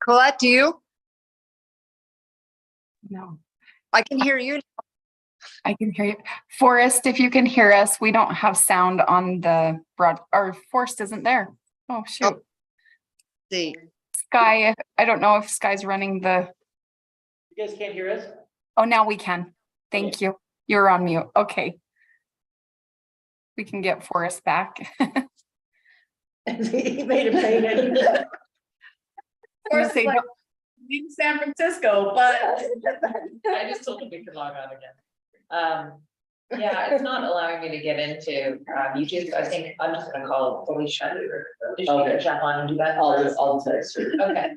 Colette, do you? No, I can hear you. I can hear you. Forrest, if you can hear us, we don't have sound on the broad, or Forrest isn't there. Oh, shoot. See. Sky, I don't know if Sky's running the, You guys can't hear us? oh, now we can. Thank you. You're on mute. Okay. We can get Forrest back. He made him say it. Forrest is like, in San Francisco, but I just told him we could log on again. Yeah, it's not allowing me to get into YouTube. I think I'm just gonna call Felicia. Okay. Jump on and do that. I'll text her. Okay.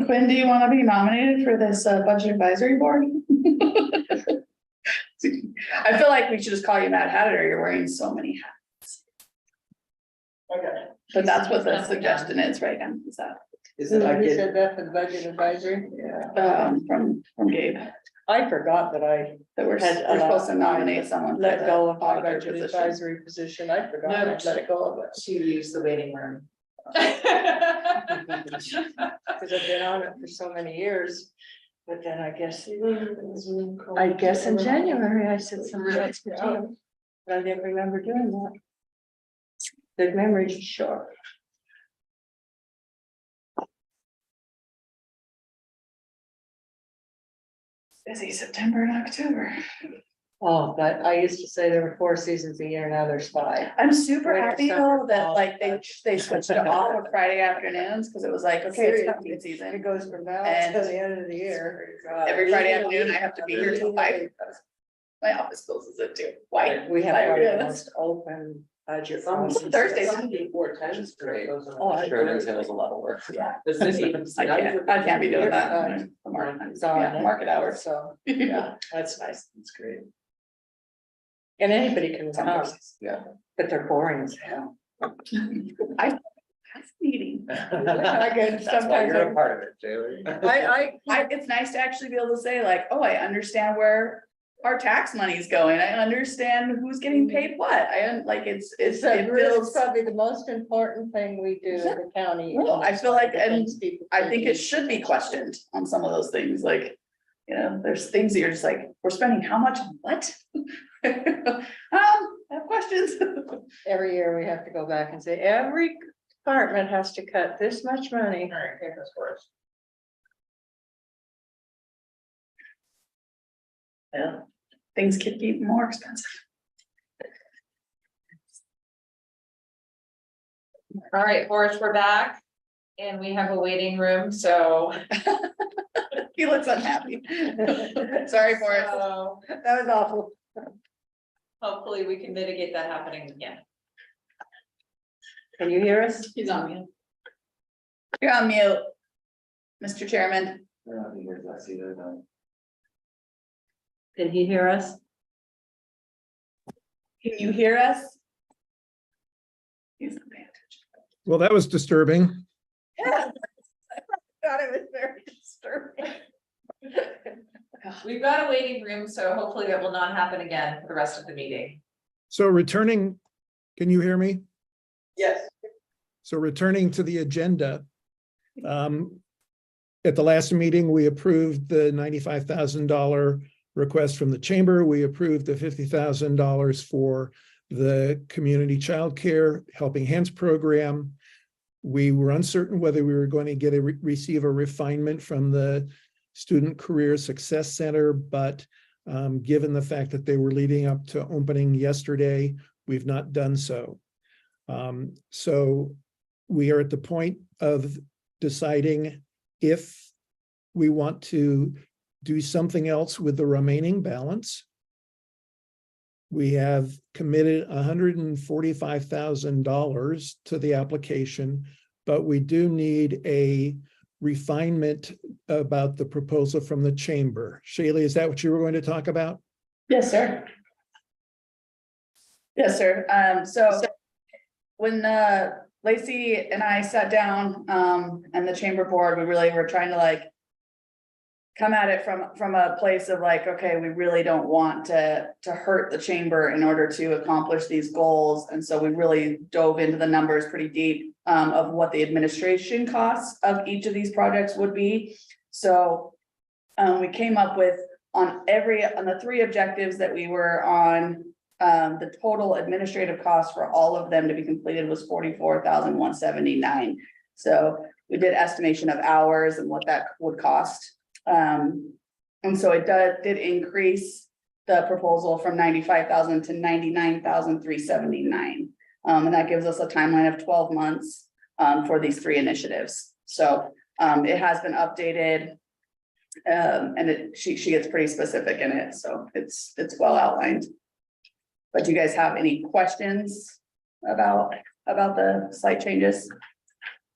Quinn, do you want to be nominated for this budget advisory board? I feel like we should just call you Mad Hatter. You're wearing so many hats, Okay. but that's what the suggestion is right now. Is that Is it, I Who get, said that for the budget advisory? yeah, from Gabe I forgot that I that we're supposed to nominate someone for let the go of my auditor budget position. advisory position. I forgot I let it go of it. To use the waiting room. Because I've been on it for so many years. But then I guess in January I said something else to you. But I didn't remember doing that. The memory's short. Busy September and October. Oh, but I used to say there were 4 seasons a year, now there's 5. I'm super Winter, happy summer, though that fall. like they switched it off of Friday afternoons because it was like, okay, it's hunting season. It goes from now And to the end of the year. Every Friday afternoon, I have to be here till 5. My office closes at 2. Why? We have Why one are of we the on most open budget. Thursdays. 4 times great. Oh, I Sure, agree. it entails a lot of work. Yeah. Does this even? I can't be doing that. It's on Yeah, it. market hours. So, Yeah. yeah, that's nice. It's great. And anybody can come, Yeah. but they're boring as hell. Fascinating. I get That's why you're a sometimes part of it, Taylor. It's nice to actually be able to say like, oh, I understand where our tax money is going. I understand who's getting paid what. it's It feels, probably the most important thing we do in the county. No, I feel like, and People I think it think should be questioned on some of those things, like, you know, there's things that you're just like, we're spending how much on what? I have questions. every year we have to go back and say, every department has to cut this much money. All right, here goes Forrest. Yeah, things keep getting more expensive. All right, Forrest, we're back. And we have a waiting room, so. He looks unhappy. Sorry for it. So That was awful. hopefully we can mitigate that happening again. Can you hear us? He's on mute. You're on mute, Mr. Chairman. Can he hear us? Can you hear us? He's not paying attention. Well, that was disturbing. Yeah. I thought it was very disturbing. We've got a waiting room, so hopefully that will not happen again for the rest of the meeting. So returning, can you hear me? Yes. So returning to the agenda. At the last meeting, we approved the $95,000 request from the chamber. We approved the $50,000 for the community childcare helping hands program. We were uncertain whether we were going to get receive a refinement from the Student Career Success Center, but given the fact that they were leading up to opening yesterday, we've not done so. So we are at the point of deciding if we want to do something else with the remaining balance. We have committed $145,000 to the application, but we do need a refinement about the proposal from the chamber. Shaylee, is that what you were going to talk about? Yes, sir. Yes, sir. So when Lacey and I sat down and the chamber board, we really were trying to like come at it from a place of like, okay, we really don't want to hurt the chamber in order to accomplish these goals. And so we really dove into the numbers pretty deep of what the administration costs of each of these projects would be. So we came up with on the 3 objectives that we were on, the total administrative cost for all of them to be completed was $44,179. So we did estimation of hours and what that would cost. And so it did increase the proposal from 95,000 to 99,379. And that gives us a timeline of 12 months for these 3 initiatives. So it has been updated. And she gets pretty specific in it, so it's well outlined. But do you guys have any questions about the slight changes?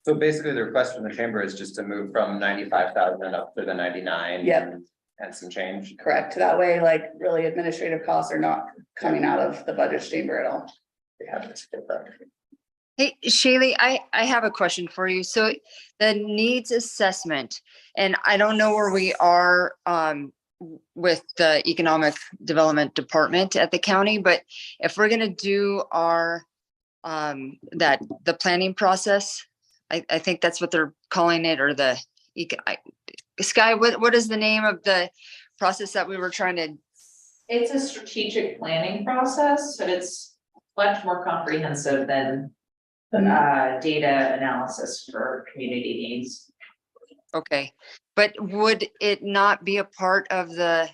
So basically, the request from the chamber is just to move from 95,000 up to the 99. Yep. And some change. Correct. That way, like really administrative costs are not coming out of the budget chamber at all. We have to skip that. Hey, Shaylee, I have a question for you. So the needs assessment, and I don't know where we are with the economic development department at the county, but if we're gonna do our the planning process, I think that's what they're calling it, or the Sky, what is the name of the process that we were trying to? It's a strategic planning process, but it's much more comprehensive than data analysis for community needs. Okay, but would it not be a part of the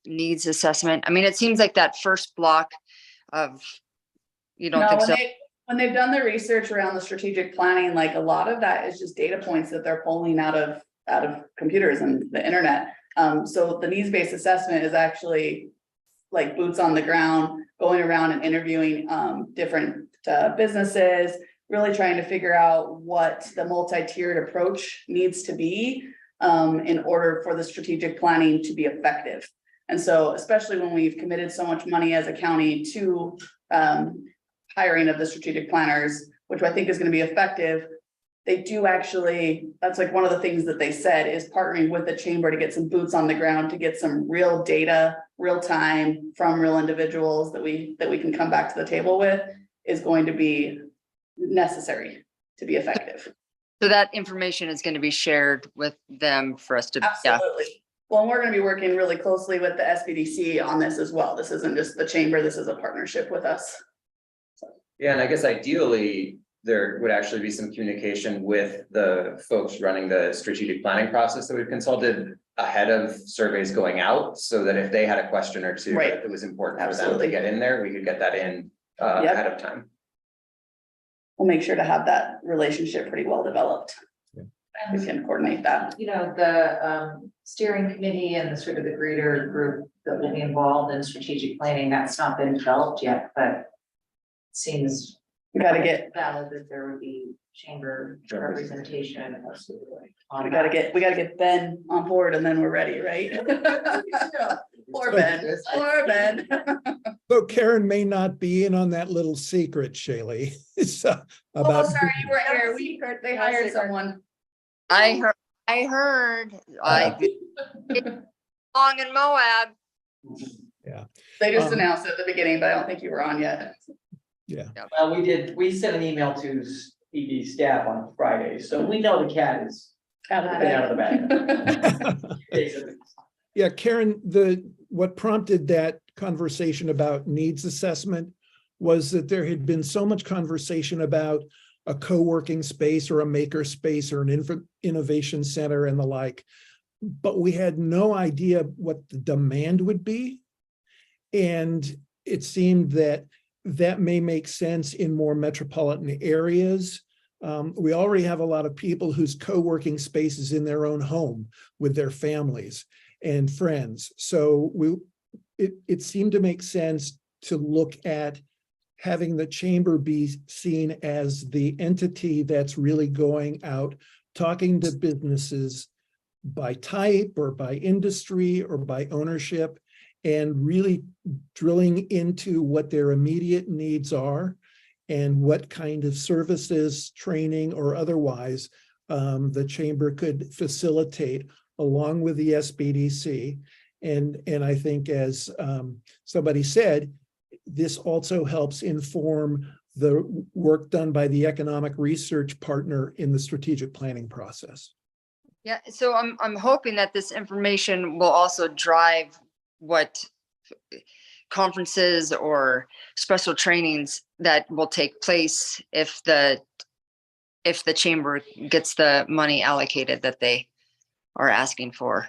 needs assessment? I mean, it seems like that first block of, you don't No, think so? when they've done the research around the strategic planning, like a lot of that is just data points that they're pulling out of computers and the internet. So the needs-based assessment is actually like boots on the ground, going around and interviewing different businesses, really trying to figure out what the multi-tiered approach needs to be in order for the strategic planning to be effective. And so, especially when we've committed so much money as a county to hiring of the strategic planners, which I think is going to be effective, they do actually, that's like one of the things that they said is partnering with the chamber to get some boots on the ground, to get some real data, real time from real individuals that we can come back to the table with is going to be necessary to be effective. So that information is going to be shared with them for us to, yeah. Absolutely. Well, and we're going to be working really closely with the SBDC on this as well. This isn't just the chamber, this is a partnership with us. Yeah, and I guess ideally, there would actually be some communication with the folks running the strategic planning process that we've consulted ahead of surveys going out, so that if they had a question or two, Right. that it was important for them Absolutely. to get in there, we could get that in Yep. ahead of time. We'll make sure to have that relationship pretty well developed. We And, can coordinate that. you know, the steering committee and the sort of the greater group that will be involved in strategic planning, that's not been developed yet, but it seems We gotta get, valid that there would be chamber representation. we gotta get Ben on board and then we're ready, right? Poor Ben, poor Ben. So Karen may not be in on that little secret, Shaylee. It's Oh, about. sorry, you weren't here. They hired someone. I heard, long in Moab. They just announced it at the beginning, but I don't think you were on yet. Yeah. Well, we sent an email to ED staff on Friday, so we know the cat is Out of the been out of bag. the bag. Basically. Yeah, Karen, what prompted that conversation about needs assessment was that there had been so much conversation about a co-working space or a maker space or an innovation center and the like, but we had no idea what the demand would be. And it seemed that may make sense in more metropolitan areas. We already have a lot of people whose co-working space is in their own home with their families and friends. So it seemed to make sense to look at having the chamber be seen as the entity that's really going out, talking to businesses by type or by industry or by ownership, and really drilling into what their immediate needs are and what kind of services, training, or otherwise the chamber could facilitate along with the SBDC. And I think as somebody said, this also helps inform the work done by the economic research partner in the strategic planning process. Yeah, so I'm hoping that this information will also drive what conferences or special trainings that will take place if the chamber gets the money allocated that they are asking for.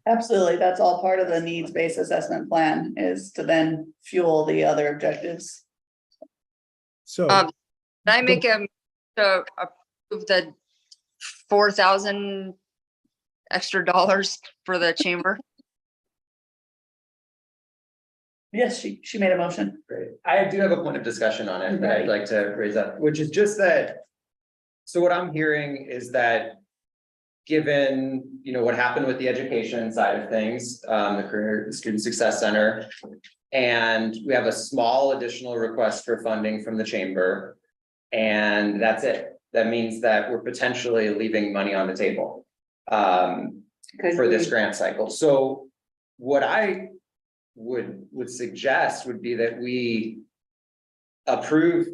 Absolutely. That's all part of the needs-based assessment plan, is to then fuel the other objectives. So Can I make to approve the 4,000 extra dollars for the chamber? Yes, she made a motion. Great. I do have a point of discussion on it that I'd like to raise up, which is just that. So what I'm hearing is that, given, what happened with the education side of things, the Student Success Center, and we have a small additional request for funding from the chamber, and that's it. That means that we're potentially leaving money on the table for this grant cycle. So what I would suggest would be that we approve,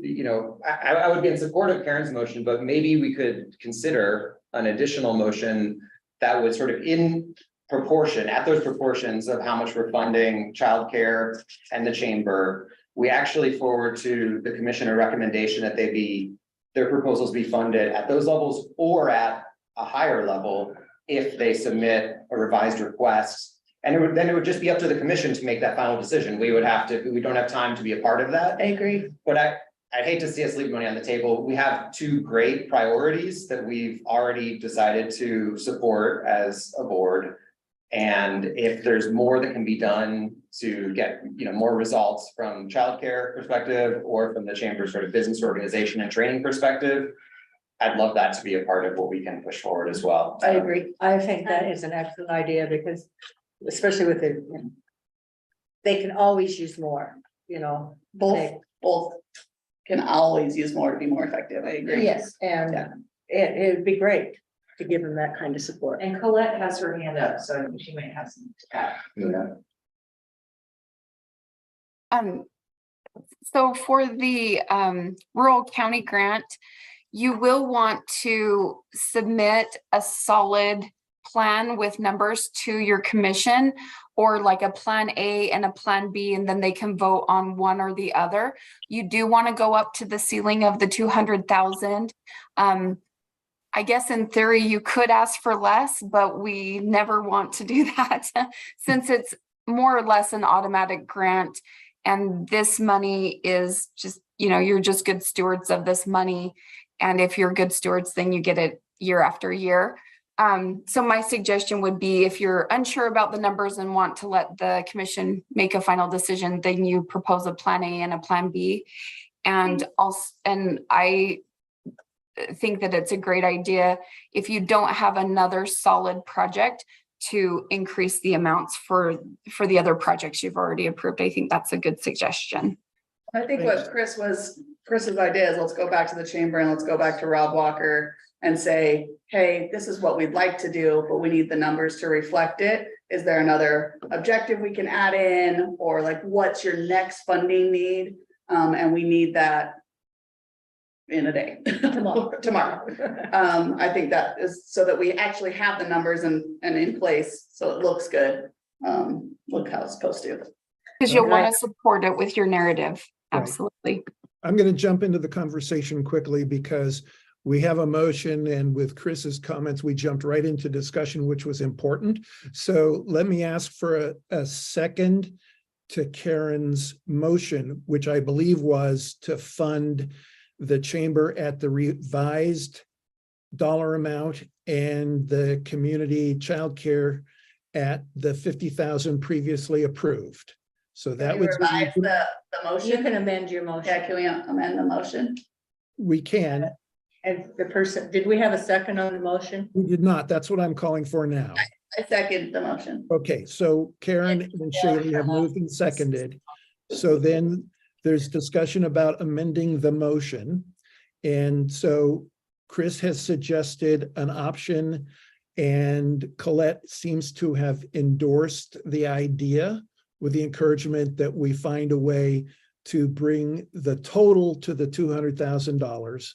I would be in support of Karen's motion, but maybe we could consider an additional motion that would sort of in proportion, at those proportions of how much we're funding childcare and the chamber, we actually forward to the commission a recommendation that their proposals be funded at those levels or at a higher level if they submit a revised request. And then it would just be up to the commission to make that final decision. We don't have time to be a part of that. I agree. But I'd hate to see us leave money on the table. We have two great priorities that we've already decided to support as a board. And if there's more that can be done to get, more results from childcare perspective or from the chamber's sort of business organization and training perspective, I'd love that to be a part of what we can push forward as well. I agree. I think that is an excellent idea because, especially with it, they can always use more, Both can always use more to be more effective. I agree. Yes, and it'd be great to give them that kind of support. And Colette has her hand up, so I think she might have some to add. So for the rural county grant, you will want to submit a solid plan with numbers to your commission, or like a plan A and a plan B, and then they can vote on one or the other. You do want to go up to the ceiling of the 200,000. I guess in theory you could ask for less, but we never want to do that since it's more or less an automatic grant. And this money is just, you're just good stewards of this money. And if you're good stewards, then you get it year after year. So my suggestion would be, if you're unsure about the numbers and want to let the commission make a final decision, then you propose a plan A and a plan B. And I think that it's a great idea, if you don't have another solid project, to increase the amounts for the other projects you've already approved. I think that's a good suggestion. I think what Chris's idea is, let's go back to the chamber and let's go back to Rob Walker and say, hey, this is what we'd like to do, but we need the numbers to reflect it. Is there another objective we can add in, or like, what's your next funding need? And we need that in a day, tomorrow. I think that is so that we actually have the numbers and in place, so it looks good. Look how it's supposed to. Because you'll want to support it with your narrative. Absolutely. I'm going to jump into the conversation quickly because we have a motion, and with Chris's comments, we jumped right into discussion, which was important. So let me ask for a second to Karen's motion, which I believe was to fund the chamber at the revised dollar amount and the community childcare at the 50,000 previously approved. So that would revise the motion. You can amend your motion. Yeah, can we amend the motion? We can. And the person, did we have a second on the motion? We did not. That's what I'm calling for now. I second the motion. Okay, so Karen and Shaylee have moved and seconded. So then there's discussion about amending the motion. And so Chris has suggested an option And Colette seems to have endorsed the idea with the encouragement that we find a way to bring the total to the $200,000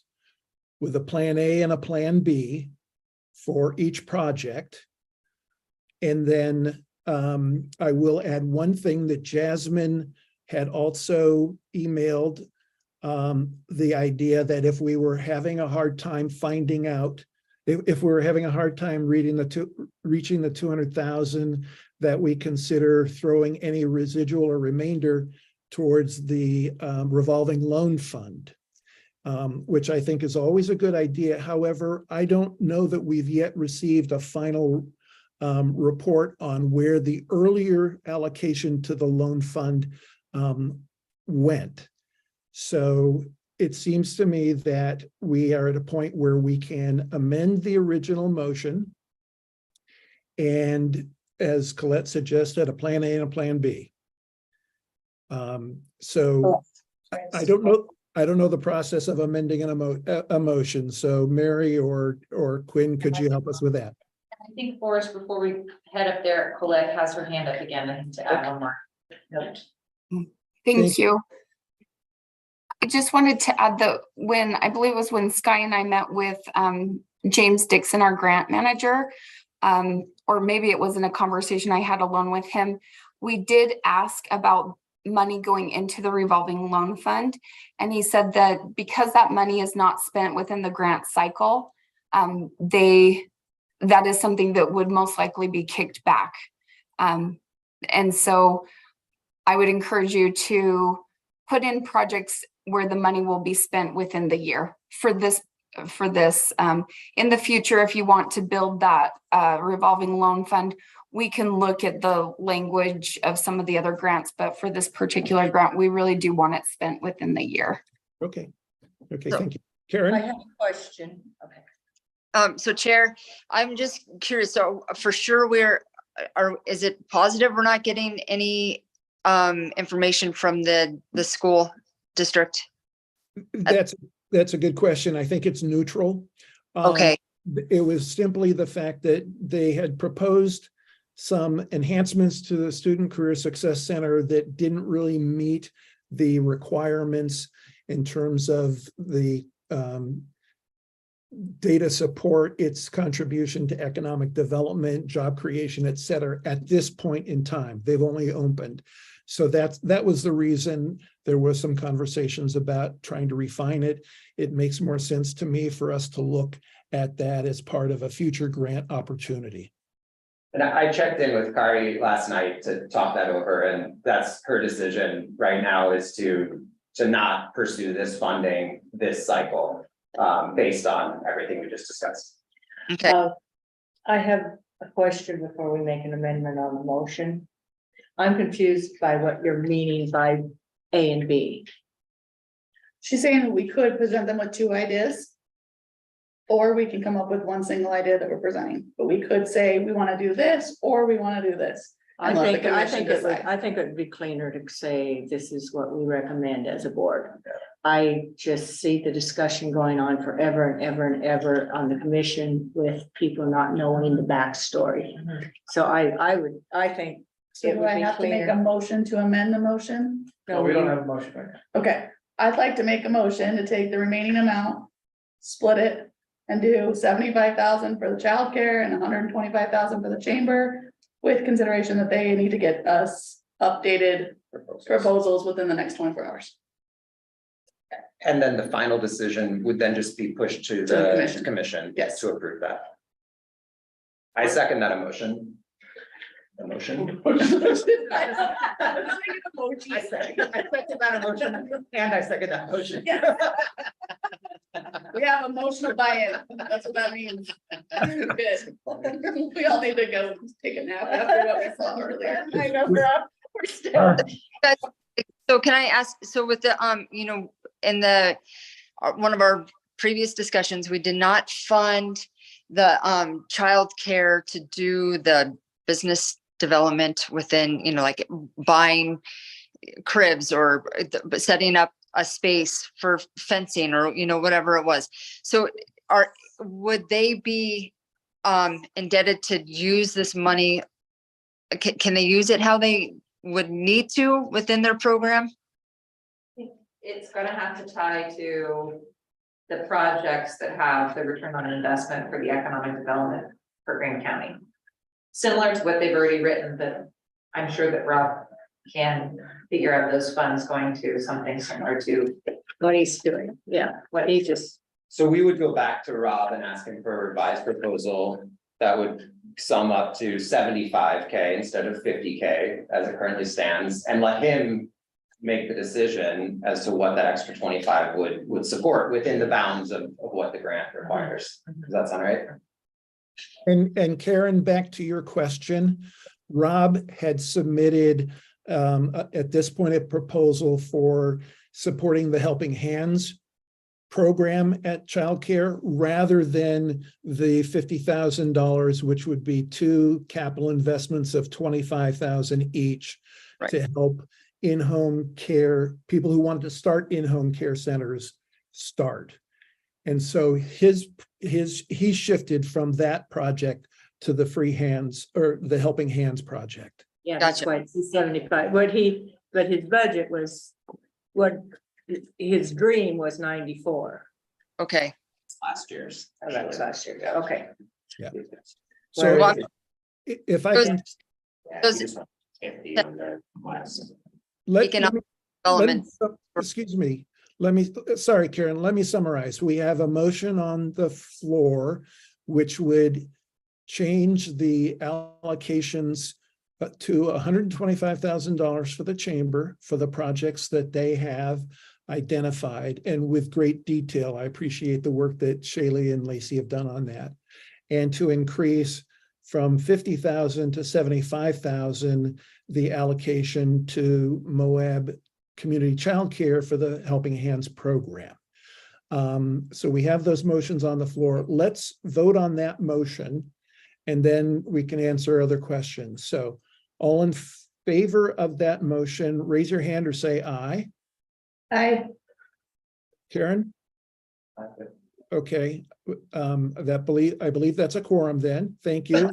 with a plan A and a plan B for each project. And then I will add one thing that Jasmine had also emailed, the idea that if we were having a hard time finding out, if we were having a hard time reaching the 200,000, that we consider throwing any residual or remainder towards the revolving loan fund, which I think is always a good idea. However, I don't know that we've yet received a final report on where the earlier allocation to the loan fund went. So it seems to me that we are at a point where we can amend the original motion. And as Colette suggested, a plan A and a plan B. So I don't know the process of amending a motion. So Mary or Quinn, could you help us with that? I think Forrest, before we head up there, Colette has her hand up again, I think, to add one more note. Thank you. I just wanted to add that when, I believe it was when Sky and I met with James Dixon, our grant manager, or maybe it was in a conversation I had alone with him, we did ask about money going into the revolving loan fund. And he said that because that money is not spent within the grant cycle, that is something that would most likely be kicked back. And so I would encourage you to put in projects where the money will be spent within the year for this. In the future, if you want to build that revolving loan fund, we can look at the language of some of the other grants, but for this particular grant, we really do want it spent within the year. Okay, So- thank you. Karen? I have a question. Okay. So Chair, I'm just curious, so for sure is it positive we're not getting any information from the school district? That's a good question. I think it's neutral. Okay, It was simply the fact that they had proposed some enhancements to the Student Career Success Center that didn't really meet the requirements in terms of the data support, its contribution to economic development, job creation, et cetera, at this point in time. They've only opened. So that was the reason there was some conversations about trying to refine it. It makes more sense to me for us to look at that as part of a future grant opportunity. And I checked in with Kari last night to talk that over, and that's her decision right now, is to not pursue this funding this cycle, based on everything we just discussed. okay. I have a question before we make an amendment on the motion. I'm confused by what you're meaning by A and B. She's saying that we could present them with two ideas. Or we can come up with one single idea that we're presenting, but we could say, we want to do this, or we want to do this. I and let the think commission decide. it would be cleaner to say, this is what we recommend as a board. I just see the discussion going on forever and ever and ever on the commission with people not knowing the backstory. So I think So it do would I be have to make a cleaner. motion to amend the motion? No, we don't have a motion right now. Okay, I'd like to make a motion to take the remaining amount, split it, and do 75,000 for the childcare and 125,000 for the chamber, with consideration that they need to get us updated proposals within the next 24 hours. And then the final decision would then just be pushed to the the commission. commission. Yes. To approve that. I second that motion. The motion. I second that motion, and I second that motion. We have emotional buy-in, that's what that means. Good. We all need to go take a nap after what we saw earlier. I know, we're still. So can I ask, so with the, in the, one of our previous discussions, we did not fund the childcare to do the business development within, like buying cribs or setting up a space for fencing or, whatever it was. So would they be indebted to use this money? Can they use it how they would need to within their program? It's gonna have to tie to the projects that have the return on investment for the economic development for Grant County. Similar to what they've already written, but I'm sure that Rob can figure out those funds going to something similar to. What he's doing, yeah, what he just, So we would go back to Rob and ask him for a revised proposal that would sum up to 75K instead of 50K as it currently stands, and let him make the decision as to what that extra 25 would support within the bounds of what the grant requires. Does that sound right? And Karen, back to your question, Rob had submitted at this point a proposal for supporting the Helping Hands program at childcare rather than the $50,000, which would be two capital investments of $25,000 each Right. to help in-home care, people who wanted to start in-home care centers start. And so he shifted from that project to the Free Hands or the Helping Hands project. yeah, that's Gotcha. why it's 75, but his budget was, what, his dream was 94. Okay, Last year's. Oh, that was last year, okay. So Well, if I those- can, those let economic me- development. excuse me, sorry, Karen, let me summarize. We have a motion on the floor, which would change the allocations to $125,000 for the chamber for the projects that they have identified, and with great detail. I appreciate the work that Shaylee and Lacey have done on that. And to increase from 50,000 to 75,000, the allocation to Moab Community Childcare for the Helping Hands program. So we have those motions on the floor. Let's vote on that motion, and then we can answer other questions. So all in favor of that motion, raise your hand or say aye. Karen? Okay, I believe that's a quorum then. Thank you.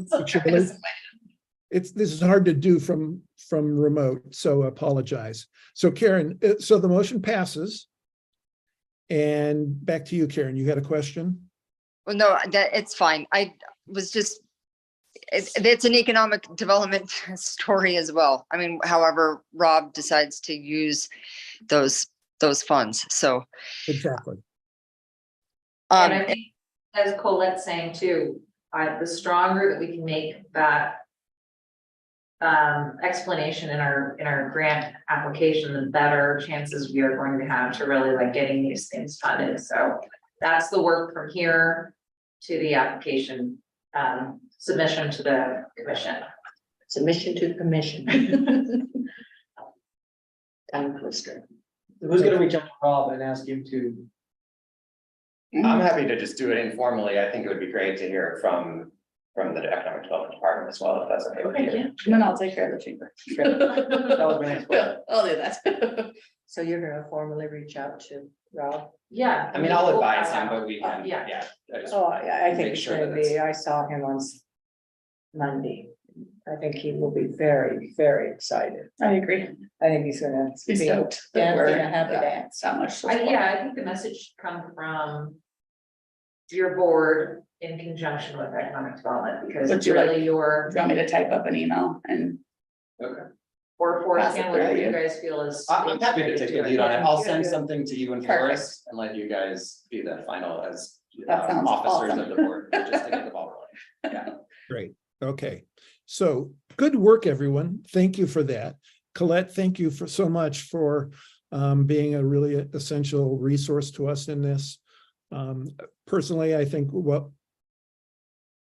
This is hard to do from remote, so apologize. So Karen, so the motion passes. And back to you, Karen, you had a question? Well, no, it's fine. I was just, it's an economic development story as well. I mean, however, Rob decides to use those funds, so. Exactly. And I think, as Colette's saying too, the stronger that we can make that explanation in our grant application, the better chances we are going to have to really like getting these things funded. So that's the work from here to the application submission to the commission. Submission to commission. Tongue twister. Who's gonna reach out to Rob and ask him to? I'm happy to just do it informally. I think it would be great to hear from the economic development department as well, if that's okay with you. And then I'll take care of the chamber. That was my next question. I'll do that. So you're gonna formally reach out to Rob? Yeah. I mean, I'll advise him, but we can, Yeah. yeah. I just- Oh, yeah, I think Make it's sure gonna that it's- be, I saw him on Monday. I think he will be very, very excited. I agree. I think he's gonna He's be stoked that dancing we're a happy dance. that much. support. Yeah, I think the message come from your board in conjunction with economic development, because Would it's you like- really your, Do you want me to type up an email and? Okay. or Pass it Forrest, whatever through you you. guys feel is. I'm happy to take the lead on it. I'll send Yeah. something to you and Perfect. Forrest and let you guys be the final as That sounds officers awesome. of the board, just to get the ball rolling. Yeah. Great. Okay. So good work, everyone. Thank you for that. Colette, thank you for so much for being a really essential resource to us in this. Personally, I think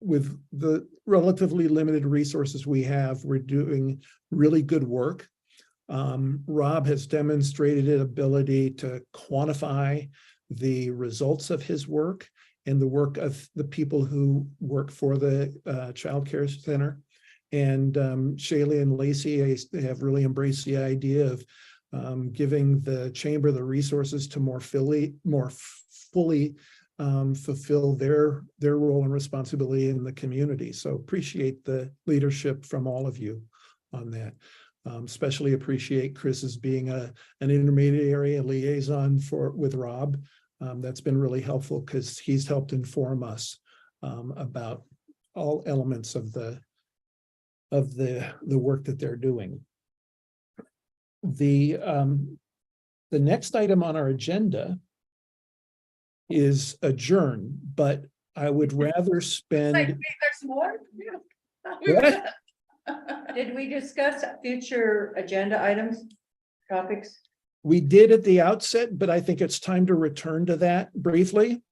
with the relatively limited resources we have, we're doing really good work. Rob has demonstrated an ability to quantify the results of his work and the work of the people who work for the child care center. And Shaylee and Lacey have really embraced the idea of giving the chamber the resources to more fully fulfill their role and responsibility in the community. So appreciate the leadership from all of you on that. Especially appreciate Chris's being an intermediary, a liaison with Rob. That's been really helpful because he's helped inform us about all elements of the work that they're doing. The next item on our agenda is adjourn, but I would rather Like, spend. wait, there's more? What? Did we discuss future agenda items, topics? We did at the outset, but I think it's time to return to that briefly.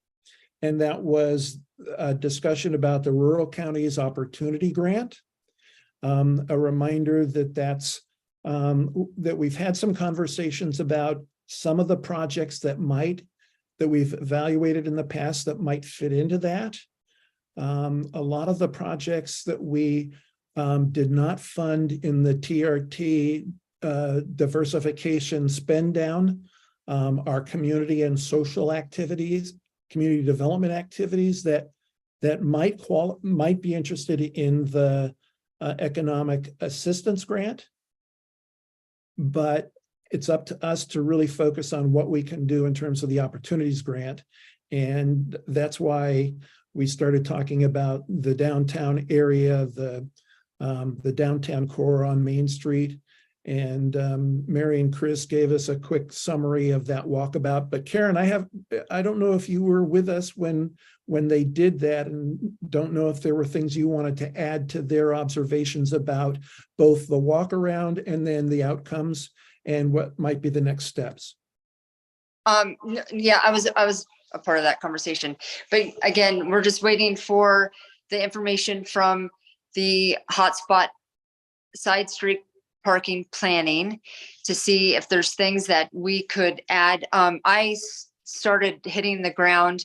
And that was a discussion about the Rural Counties Opportunity Grant. A reminder that that we've had some conversations about some of the projects that we've evaluated in the past that might fit into that. A lot of the projects that we did not fund in the TRT diversification spend down are community and social activities, community development activities that might be interested in the economic assistance grant. But it's up to us to really focus on what we can do in terms of the opportunities grant. And that's why we started talking about the downtown area, the downtown core on Main Street. And Mary and Chris gave us a quick summary of that walkabout. But Karen, I don't know if you were with us when they did that, and don't know if there were things you wanted to add to their observations about both the walk around and then the outcomes and what might be the next steps. Yeah, I was a part of that conversation, but again, we're just waiting for the information from the hotspot side street parking planning to see if there's things that we could add. I started hitting the ground.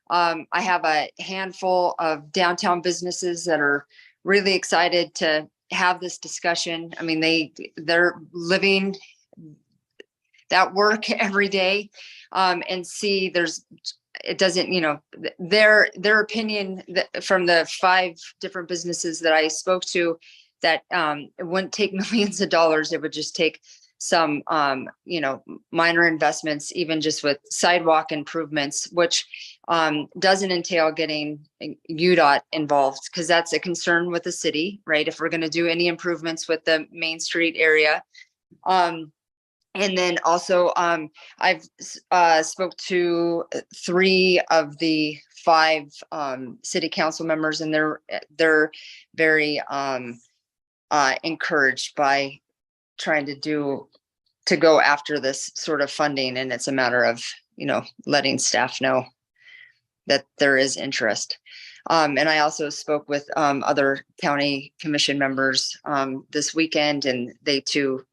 I have a handful of downtown businesses that are really excited to have this discussion. I mean, they're living that work every day, and see it doesn't, their opinion from the 5 different businesses that I spoke to, that it wouldn't take millions of dollars. It would just take some, minor investments, even just with sidewalk improvements, which doesn't entail getting UDOT involved, because that's a concern with the city, right? If we're going to do any improvements with the Main Street area. And then also, I've spoke to 3 of the 5 city council members, and they're very encouraged by trying to go after this sort of funding. And it's a matter of, letting staff know that there is interest. And I also spoke with other county commission members this weekend, and they too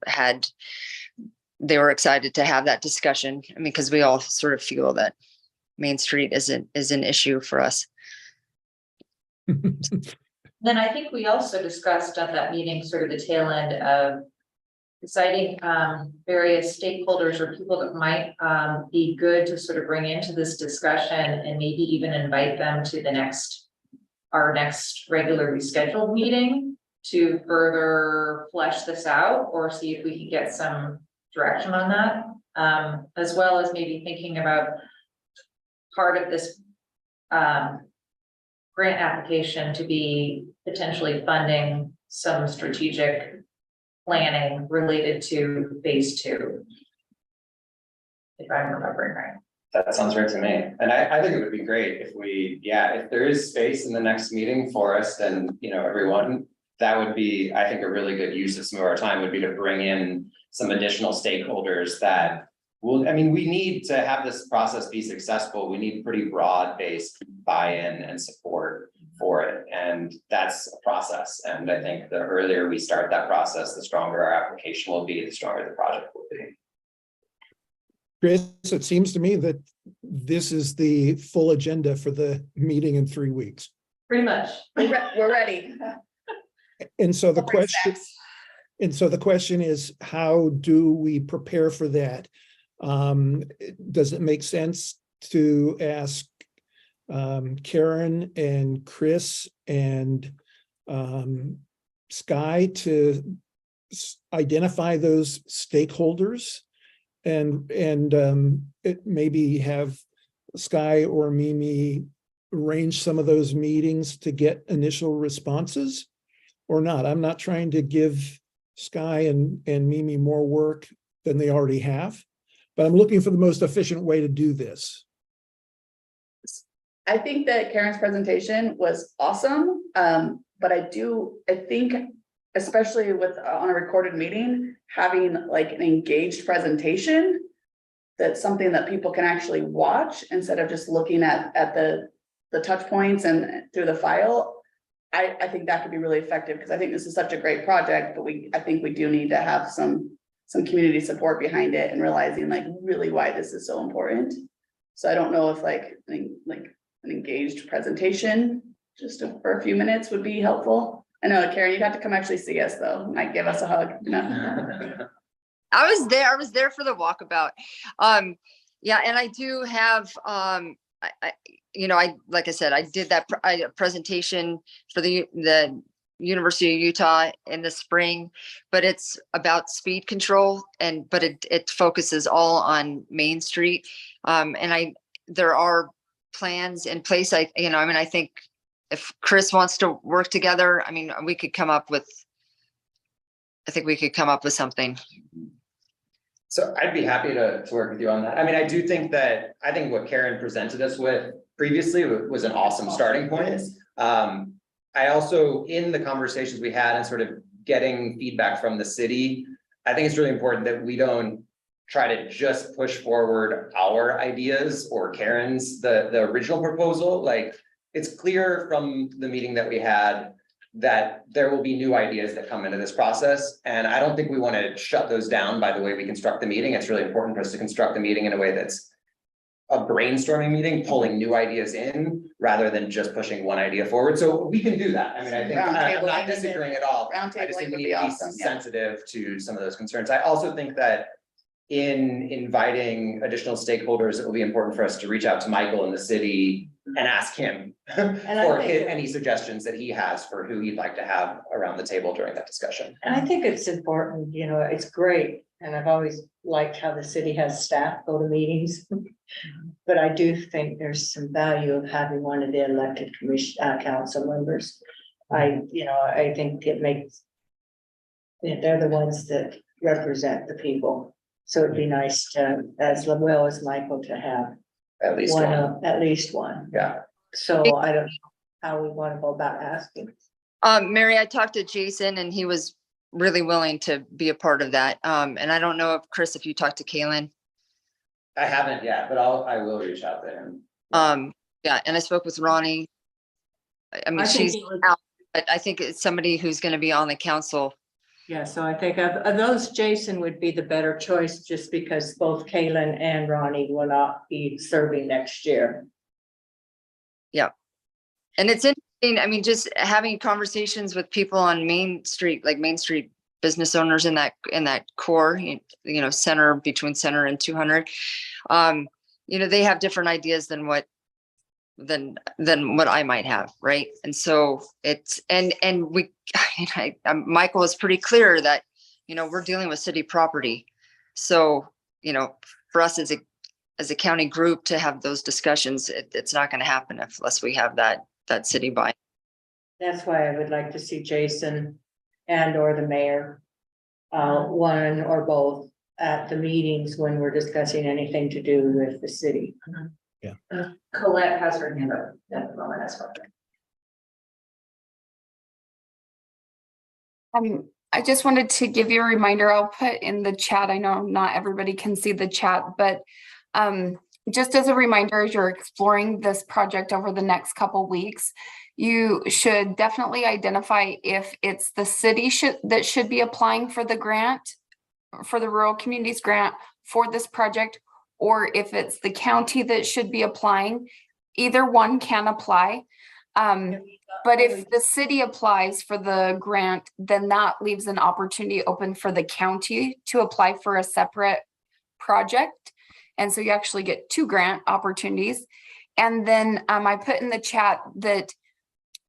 they were excited to have that discussion. I mean, because we all sort of feel that Main Street is an issue for us. Then I think we also discussed at that meeting sort of the tail end of deciding various stakeholders or people that might be good to sort of bring into this discussion, and maybe even invite them to our next regularly scheduled meeting to further flesh this out, or see if we can get some direction on that, as well as maybe thinking about part of this grant application to be potentially funding some strategic planning related to phase 2. If I'm remembering right. That sounds right to me. And I think it would be great if if there is space in the next meeting for us, then, everyone, that would be, I think, a really good use of some of our time would be to bring in some additional stakeholders that we need to have this process be successful. We need pretty broad-based buy-in and support for it. And that's a process. And I think the earlier we start that process, the stronger our application will be, the stronger the project will be. Chris, it seems to me that this is the full agenda for the meeting in 3 weeks. Pretty much. We're ready. And so the question is, how do we prepare for that? Does it make sense to ask Karen and Chris and Sky to identify those stakeholders and it maybe have Sky or Mimi arrange some of those meetings to get initial responses or not. I'm not trying to give Sky and Mimi more work than they already have, but I'm looking for the most efficient way to do this. I think that Karen's presentation was awesome. But I think, especially with on a recorded meeting, having like an engaged presentation, that's something that people can actually watch instead of just looking at the touch points and through the file. I think that could be really effective because I think this is such a great project, but I think we do need to have some community support behind it and realizing like really why this is so important. So I don't know if like an engaged presentation just for a few minutes would be helpful. I know, Karen, you got to come actually see us though. Might give us a hug. No. I was there for the walkabout. Yeah, and I do have, like I said, I did that presentation for the University of Utah in the spring, but it's about speed control but it focuses all on Main Street. There are plans in place. I think if Chris wants to work together, we could come up with something. So I'd be happy to work with you on that. I do think what Karen presented us with previously was an awesome starting point. I also, in the conversations we had and sort of getting feedback from the city, I think it's really important that we don't try to just push forward our ideas or Karen's, the original proposal. Like, it's clear from the meeting that we had that there will be new ideas that come into this process. And I don't think we want to shut those down by the way we construct the meeting. It's really important for us to construct the meeting in a way that's a brainstorming meeting, pulling new ideas in rather than just pushing one idea forward. So we can do that. I think I'm not disagreeing at all. I just think we need to be sensitive to some of those concerns. I also think that in inviting additional stakeholders, it will be important for us to reach out to Michael in the city and ask him for any suggestions that he has for who he'd like to have around the table during that discussion. And I think it's important, it's great. And I've always liked how the city has staff go to meetings. But I do think there's some value of having one of the elected council members. I think it makes, they're the ones that represent the people. So it'd be nice to, as well as Michael, to have At least one. Yeah. So I don't know how we want to go about asking. Mary, I talked to Jason and he was really willing to be a part of that. And I don't know if Chris, if you talked to Kaylin. I haven't yet, but I will reach out to him. Yeah, and I spoke with Ronnie. She's out, but I think it's somebody who's going to be on the council. Yeah, so I think of those, Jason would be the better choice just because both Kaylin and Ronnie will not be serving next year. Yeah. And it's interesting. Just having conversations with people on Main Street, like Main Street business owners in that core, center, between center and 200. They have different ideas than what I might have, right? And so it's Michael is pretty clear that we're dealing with city property, so for us as a county group to have those discussions, it's not going to happen unless we have that city buy. That's why I would like to see Jason and or the mayor, one or both, at the meetings when we're discussing anything to do with the city. Colette has her hand up at the moment as well. I just wanted to give you a reminder. I'll put in the chat. I know not everybody can see the chat, but just as a reminder, as you're exploring this project over the next couple weeks, you should definitely identify if it's the city that should be applying for the grant, for the Rural Communities Grant for this project, or if it's the county that should be applying. Either one can apply. But if the city applies for the grant, then that leaves an opportunity open for the county to apply for a separate project. And so you actually get 2 grant opportunities. And then I put in the chat that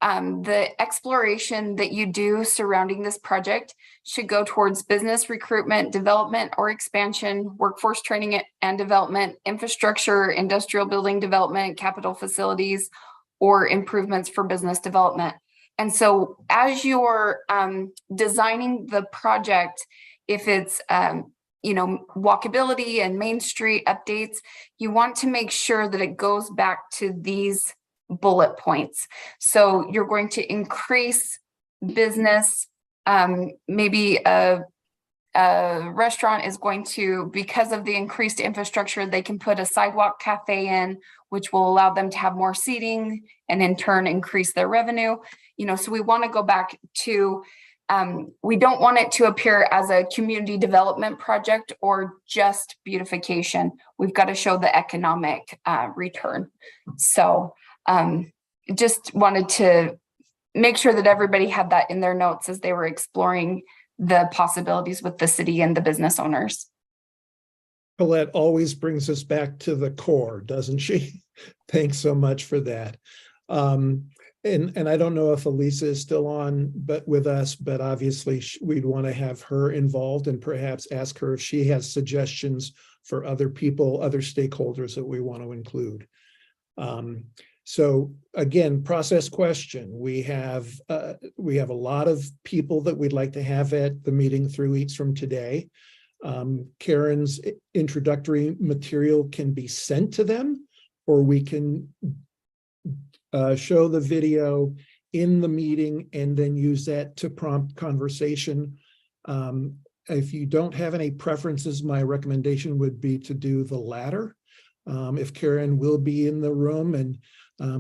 the exploration that you do surrounding this project should go towards business recruitment, development or expansion, workforce training and development, infrastructure, industrial building development, capital facilities, or improvements for business development. And so as you're designing the project, if it's walkability and Main Street updates, you want to make sure that it goes back to these bullet points. So you're going to increase business, maybe a restaurant is going to, because of the increased infrastructure, they can put a sidewalk cafe in, which will allow them to have more seating and in turn increase their revenue. So we want to go back to, we don't want it to appear as a community development project or just beautification. We've got to show the economic return. So just wanted to make sure that everybody had that in their notes as they were exploring the possibilities with the city and the business owners. Colette always brings us back to the core, doesn't she? Thanks so much for that. And I don't know if Elisa is still on, but with us, but obviously we'd want to have her involved and perhaps ask her if she has suggestions for other people, other stakeholders that we want to include. So again, process question. We have a lot of people that we'd like to have at the meeting 3 weeks from today. Karen's introductory material can be sent to them, or we can show the video in the meeting and then use that to prompt conversation. If you don't have any preferences, my recommendation would be to do the latter. If Karen will be in the room and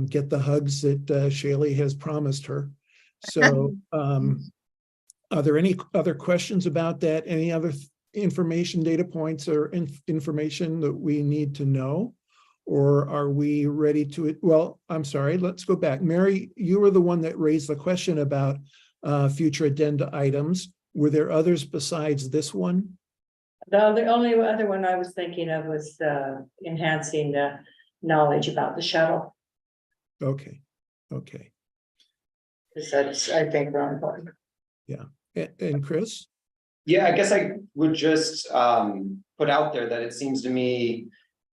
get the hugs that Shaylee has promised her. So are there any other questions about that? Any other information, data points, or information that we need to know? Or are we ready to, well, I'm sorry, let's go back. Mary, you were the one that raised the question about future addenda items. Were there others besides this one? The only other one I was thinking of was enhancing the knowledge about the shuttle. Okay, okay. Because that's, I think, real important. Yeah, and Chris? Yeah, I guess I would just put out there that it seems to me,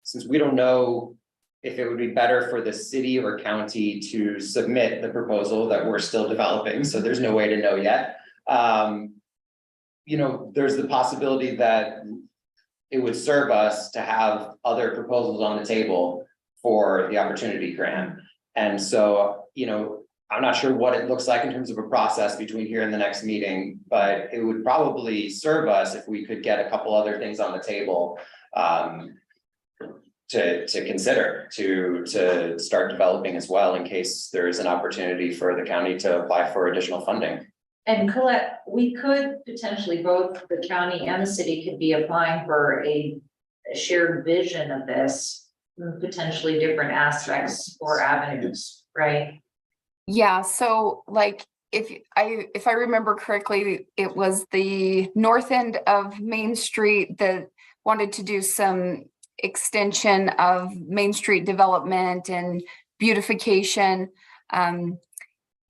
since we don't know if it would be better for the city or county to submit the proposal that we're still developing, so there's no way to know yet. There's the possibility that it would serve us to have other proposals on the table for the opportunity grant. And so, I'm not sure what it looks like in terms of a process between here and the next meeting, but it would probably serve us if we could get a couple other things on the table to consider, to start developing as well, in case there is an opportunity for the county to apply for additional funding. And Colette, we could potentially, both the county and the city could be applying for a shared vision of this, potentially different aspects or avenues, right? Yeah, so like if I remember correctly, it was the north end of Main Street that wanted to do some extension of Main Street development and beautification.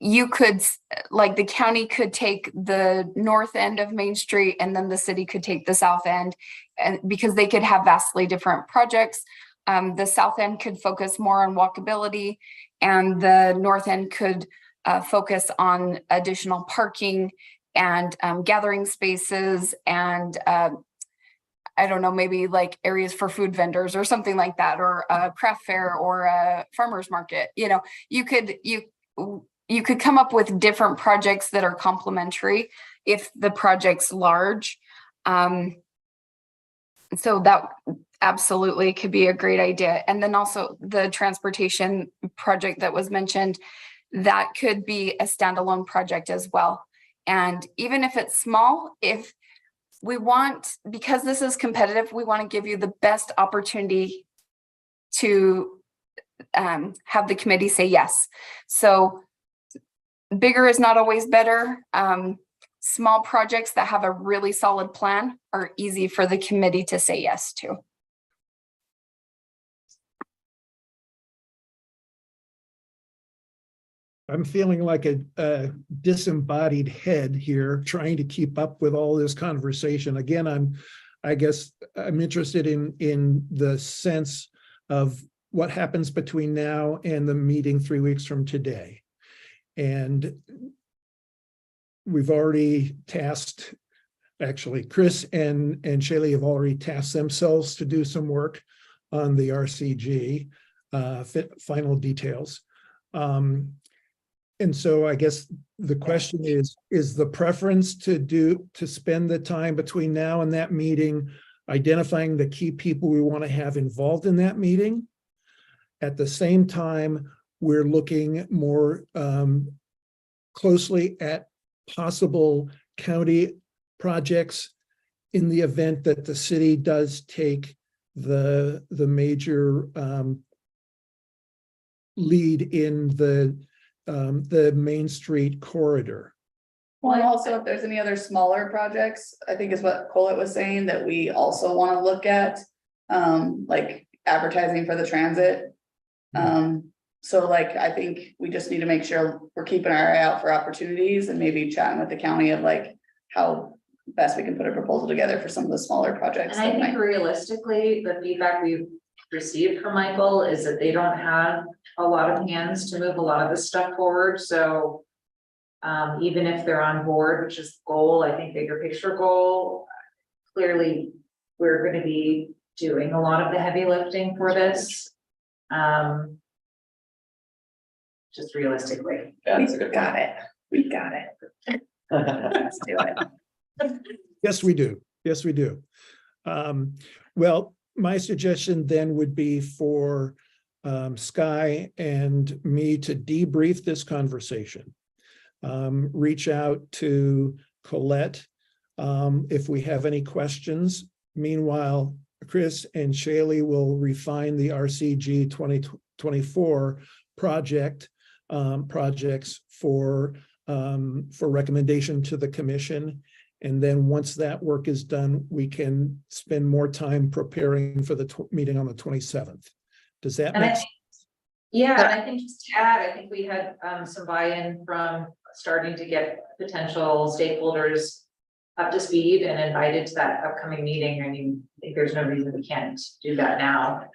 You could, like, the county could take the north end of Main Street and then the city could take the south end, and because they could have vastly different projects. The south end could focus more on walkability, and the north end could focus on additional parking and gathering spaces and I don't know, maybe like areas for food vendors or something like that, or a craft fair or a farmer's market. You could come up with different projects that are complementary if the project's large. So that absolutely could be a great idea. And then also the transportation project that was mentioned, that could be a standalone project as well. And even if it's small, if we want, because this is competitive, we want to give you the best opportunity to have the committee say yes. So bigger is not always better. Small projects that have a really solid plan are easy for the committee to say yes to. I'm feeling like a disembodied head here, trying to keep up with all this conversation. Again, I guess I'm interested in the sense of what happens between now and the meeting 3 weeks from today. And we've already tasked, actually, Chris and Shaylee have already tasked themselves to do some work on the RCG final details. And so I guess the question is the preference to spend the time between now and that meeting, identifying the key people we want to have involved in that meeting? At the same time, we're looking more closely at possible county projects in the event that the city does take the major lead in the Main Street corridor. Well, and also if there's any other smaller projects, I think is what Colette was saying, that we also want to look at, like advertising for the transit. So like, I think we just need to make sure we're keeping our eye out for opportunities and maybe chatting with the county of like how best we can put a proposal together for some of the smaller projects. And I that think might- realistically, the feedback we've received from Michael is that they don't have a lot of hands to move a lot of this stuff forward, so. Even if they're on board, which is the goal, I think bigger picture goal, clearly, we're gonna be doing a lot of the heavy lifting for this. Just realistically. Yeah, that's a good Got point. it. We got it. Let's do it. Yes, we do. Yes, we do. Well, my suggestion then would be for Sky and me to debrief this conversation. Reach out to Colette if we have any questions. Meanwhile, Chris and Shaylee will refine the RCG 2024 projects for recommendation to the commission. And then once that work is done, we can spend more time preparing for the meeting on the 27th. Does that And make I sense? think, yeah, and I think just to add, I think we had some buy-in from starting to get potential stakeholders up to speed and invited to that upcoming meeting. I mean, I think there's no reason we can't do that now.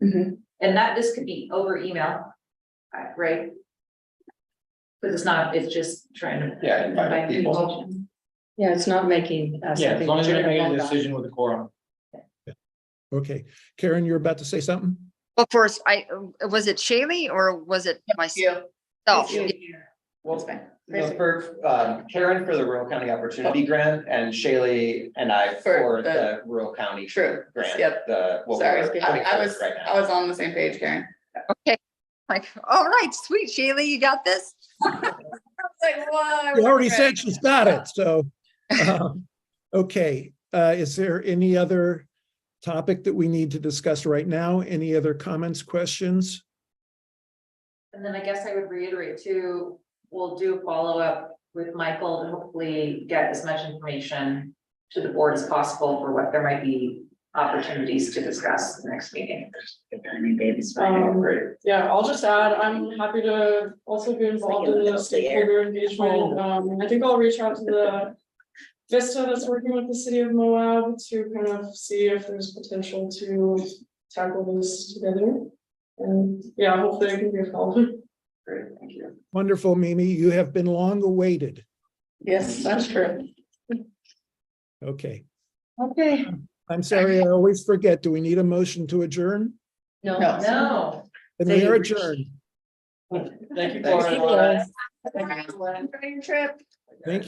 Mhm. And that this could be over email, right? Because it's not, it's just trying to. Yeah, invite people. Yeah, it's not making us. Yeah, as long as you're making a decision with the quorum. Okay, Karen, you're about to say something? Well, first, was it Shaylee or was it myself? You. Oh, It's fine. No, for Karen for the Rural County Opportunity Grant and Shaylee and I for For the- the Rural County True. Grant. Yep. What Sorry, we're putting I forth was, right now. I was on the same page, Karen. okay. Like, all right, sweet, Shaylee, you got this? I was like, what? You already said she's got it, so. Okay, is there any other topic that we need to discuss right now? Any other comments, questions? And then I guess I would reiterate too, we'll do a follow-up with Michael to hopefully get as much information to the board as possible for what there might be opportunities to discuss in the next meeting. Great. Yeah, I'll just add, I'm happy to also be involved in the stakeholder engagement. I think I'll reach out to the Vista that's working with the city of Moab to kind of see if there's potential to tackle this together. And yeah, hopefully I can be of help. Great, thank you. Wonderful, Mimi. You have been long awaited. Yes, that's true. Okay, Okay. I'm sorry, I always forget. Do we need a motion to adjourn? No. No. Then we are adjourned. Thank you, Thanks, Cora. Trip. Thank you.